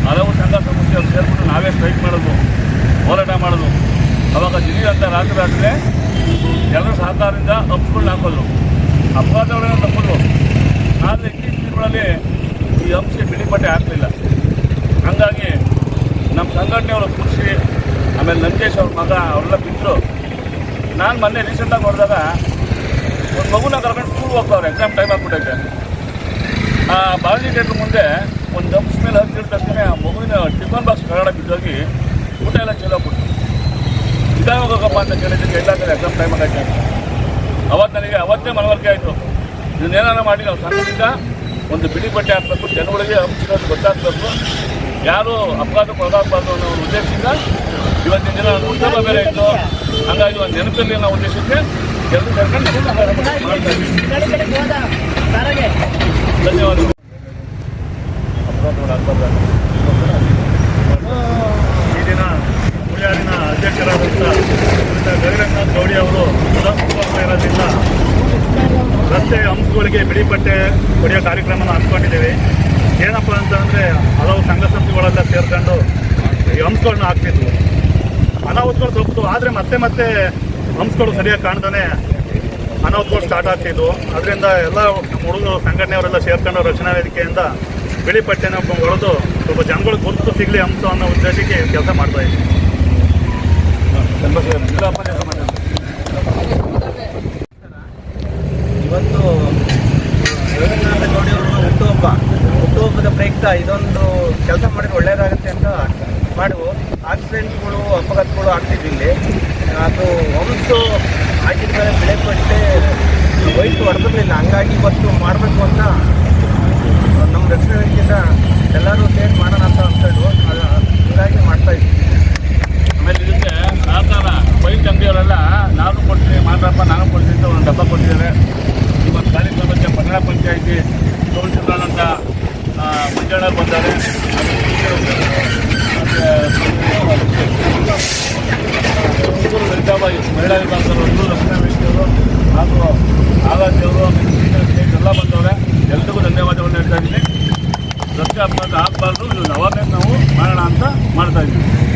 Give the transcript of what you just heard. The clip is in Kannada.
ಹಲವು ಸಂಘ ಸಂಸ್ಥೆಯವರು ಸೇರಿಬಿಟ್ಟು ನಾವೇ ಸ್ಟ್ರೈಕ್ ಮಾಡೋದು, ಹೋರಾಟ ಮಾಡೋದು. ಅವಾಗ ದಿಢೀರಂತ ರಾತ್ರಿ ಎಲ್ಲರ ಸಹಕಾರದಿಂದ ಹಂಪ್ಸ್ಗಳನ್ನ ಹಾಕೋದು, ಅಪಘಾತಗಳನ್ನ ತಪ್ಪೋದು. ಆದರೆ ಇತ್ತೀಚಿನ ದಿನಗಳಲ್ಲಿ ಈ ಹಂಪ್ಸ್ಗೆ ಬಿಳಿ ಪಟ್ಟೆ ಹಾಕಲಿಲ್ಲ. ಹಾಗಾಗಿ ನಮ್ಮ ಸಂಘಟನೆಯವರು ಕೃಷಿ, ಆಮೇಲೆ ನಂಜೇಶ್ ಅವ್ರ ಮಗ ಅವರೆಲ್ಲ ಬಿದ್ದರು. ನಾನು ಮೊನ್ನೆ ರೀಸೆಂಟಾಗಿ ನೋಡಿದಾಗ ಒಂದು ಮಗುನ ಕರ್ಕೊಂಡು ಸ್ಕೂಲ್ಗೆ ಹೋಗ್ತಾವ್ರೆ, ಎಕ್ಸಾಮ್ ಟೈಮ್ ಆಗ್ಬಿಟ್ಟೈತೆ. ಆ ಬಾಳ್ನಿ ಥಿಯೇಟ್ರ್ ಮುಂದೆ ಒಂದು ಹಂಪ್ಸ್ ಮೇಲೆ ಹತ್ತಿದ ತಕ್ಷಣ ಆ ಮಗುವಿನ ಟಿಫನ್ ಬಾಕ್ಸ್ ಕೆಳಗಡೆ ಬಿದ್ದೋಗಿ ಊಟ ಎಲ್ಲ ಚೆಲ್ಲೋಗ್ಬಿಟ್ಟು ಇದಾಗ ಹೋಗಪ್ಪ ಅಂತ ಕೇಳಿದ್ದಕ್ಕೆ ಎಲ್ಲ ಕಡೆ ಎಕ್ಸಾಮ್ ಟೈಮ್ ಆಗೈತೆ. ಅವತ್ತೇ ಮನವರಿಕೆ ಆಯಿತು, ಇದನ್ನೇನಾರು ಮಾಡಿ ನಾವು ಸಂಘದಿಂದ ಒಂದು ಬಿಳಿ ಬಟ್ಟೆ ಹಾಕಬೇಕು, ಜನಗಳಿಗೆ ಹಂಪಿರೋದು ಗೊತ್ತಾಗಬೇಕು, ಯಾರು ಅಪಘಾತಕ್ಕೆ ಒಳಗಾಗಬಾರ್ದು ಅನ್ನೋ ಒಂದು ಉದ್ದೇಶದಿಂದ ಇವತ್ತಿನ ದಿನ ಉತ್ಸವ ಬೇರೆ ಇತ್ತು. ಹಾಗಾಗಿ ಒಂದು ನೆನಪಲ್ಲಿ ನಾವು ಉದ್ದೇಶಕ್ಕೆ ಎಲ್ಲರೂ ಕರ್ಕೊಂಡು ಮಾಡ್ತಾ ಇದ್ದೀವಿ. ಧನ್ಯವಾದಗಳು. ಅಪಘಾತಗಳಾಗಬಾರ್ದು. ಈ ದಿನ ಹುಳಿಯಾರಿನ ಅಧ್ಯಕ್ಷರಾದಂಥ ಗರಿರಂಗನಾಥ್ ಗೌಡಿ ಅವರು ಇರೋದ್ರಿಂದ ರಸ್ತೆ ಹಂಪ್ಸ್ಗಳಿಗೆ ಬಿಳಿ ಬಟ್ಟೆ ಹೊಡೆಯೋ ಕಾರ್ಯಕ್ರಮನ ಹಮ್ಮಿಕೊಂಡಿದ್ದೀವಿ. ಏನಪ್ಪ ಅಂತಂದರೆ ಹಲವು ಸಂಘ ಸಂಸ್ಥೆಗಳೆಲ್ಲ ಸೇರ್ಕೊಂಡು ಈ ಹಂಪ್ಸ್ಗಳನ್ನ ಹಾಕ್ತಿದ್ವು, ಅನಾಹುತಗಳು ತಪ್ಪು. ಆದರೆ ಮತ್ತೆ ಹಂಪ್ಸ್ಗಳು ಸರಿಯಾಗಿ ಕಾಣ್ದೇ ಅನಾಹುತಗಳು ಸ್ಟಾರ್ಟ್ ಆಗ್ತಿದ್ವು. ಅದರಿಂದ ಎಲ್ಲ ಹುಡುಗರು ಸಂಘಟನೆಯವರೆಲ್ಲ ಸೇರ್ಕೊಂಡು ರಕ್ಷಣಾ ವೇದಿಕೆಯಿಂದ ಬಿಳಿ ಪಟ್ಟೆನ ಹೊಡೆದು ಸ್ವಲ್ಪ ಜನಗಳಿಗೆ ಗುರುತು ಸಿಗಲಿ ಹಂಪ್ಸು ಅನ್ನೋ ಉದ್ದೇಶಕ್ಕೆ ಕೆಲಸ ಮಾಡ್ತಾ ಇದ್ದೀವಿ. ಇವತ್ತು ಗರಿರಂಗನಾಥ ಗೌಡಿ ಅವರ ಹುಟ್ಟುಹಬ್ಬದ ಪ್ರಯುಕ್ತ ಇದೊಂದು ಕೆಲಸ ಮಾಡಿದ್ರೆ ಒಳ್ಳೆಯದಾಗುತ್ತೆ ಅಂತ ಮಾಡುವ. ಆಕ್ಸಿಡೆಂಟ್ಗಳು, ಅಪಘಾತಗಳು ಆಗ್ತಿದ್ವಿ ಇಲ್ಲಿ. ಅದು ಹಂಪ್ಸು ಹಾಕಿದ್ಮೇಲೆ ಬಿಳಿ ಪಟ್ಟೆ ವೈಟ್ ಹೊಡೆದಿರಲಿಲ್ಲ. ಹಂಗಾಗಿ ಇವತ್ತು ಮಾಡಬೇಕು ಅಂತ ನಮ್ಮ ರಕ್ಷಣಾ ವೇದಿಕೆಯಿಂದ ಎಲ್ಲರೂ ಸೇರಿ ಮಾಡೋಣ ಅಂತ ಅಂದ್ಕೊಂಡು ಹೀಗಾಗಿ ಮಾಡ್ತಾ ಇದ್ವಿ. ಆಮೇಲೆ ಇದಕ್ಕೆ ಸಹಕಾರ ಪೈಂಟ್ ಅಂಗಡಿಯವರೆಲ್ಲ ನಾನು ಕೊಡ್ತೀನಿ, ಮಾಡ್ರಪ್ಪ ನಾನು ಕೊಡ್ತೀನಿ ಅಂತ ಒಂದು ಡಬ್ಬ ಕೊಟ್ಟಿದ್ದಾರೆ. ಈ ಒಂದು ಕಾರ್ಯಕ್ರಮಕ್ಕೆ ಪಟ್ಟಣ ಪಂಚಾಯಿತಿ ತೋರಿಸಿದಂಥ ಮಂಜಣ್ಣ ಬಂದ್ದಾರೆ, ಮಹಿಳಾ ವಿಭಾಗದವರು, ರಕ್ಷಣಾ ವೇದಿಕೆಯವರು ಹಾಗೂ ಆಗಾತಿಯವರು, ಎಲ್ಲ ಬಂದವರೆ. ಎಲ್ರಿಗೂ ಧನ್ಯವಾದಗಳು ಹೇಳ್ತಾ ಇದ್ದೀನಿ. ರಸ್ತೆ ಅಪಘಾತ ಆಗಬಾರ್ದು, ಇದು ಅವೇರ್ನೆಸ್ ನಾವು ಮಾಡೋಣ ಅಂತ ಮಾಡ್ತಾ ಇದ್ದೀವಿ.